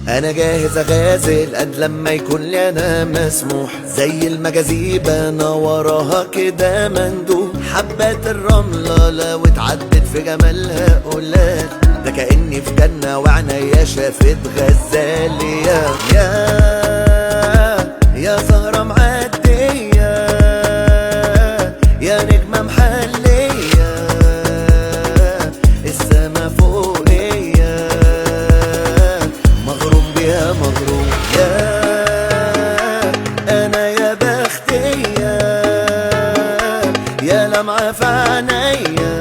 انا جاهز اغازل قد لما يكون لي انا مسموح، زي المجاذيب انا وراها كده مندوب. حبات الرملة لو اتعدت في جمالها قولات، ده كأني في جنة وعنايا شافت غزالية. يا زهرة معدية، يا نجمة محلية، السما فوقية، مغروم بيها مغروم. أنا يا بختية، يا لمعة في عينيا،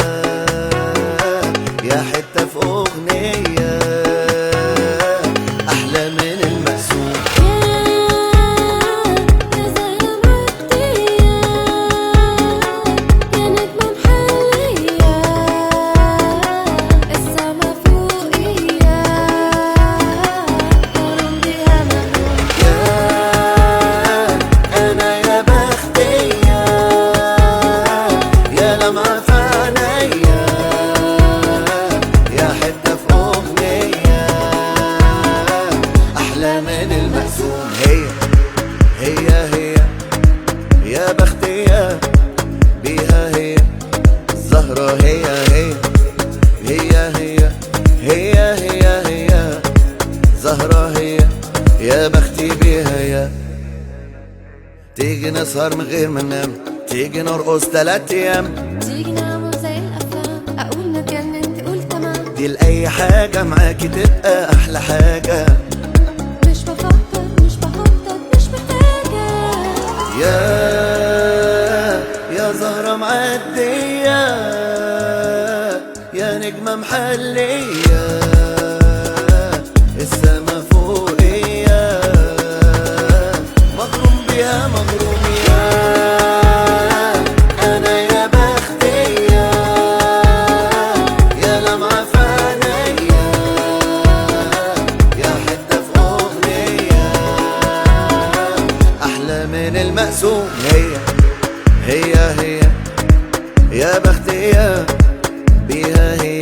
يا حتة في أغنية أحلى من المقسوم. من المقسوم. هي يا بختية بيها، هي الزهرة، هي زهرة، هي يا بختي بيها. يا تيجي نسهر من غير ما ننام، تيجي نرقص 3 أيام، تيجي نعمل زي الأفلام، أقول نتجنن تقول تمام. دي لأي حاجة معاكي تبقى أحلى حاجة. مش بفكر مش بخطط مش محتاجة. يا زهرة معدية، يا نجمة محلية، السما فوقية، مغروم بيها مغروم. أنا يا بختية، يا لمعة في عينيا، يا حتة في أغنية أحلى من المقسوم. هي يا بختية بيها، هي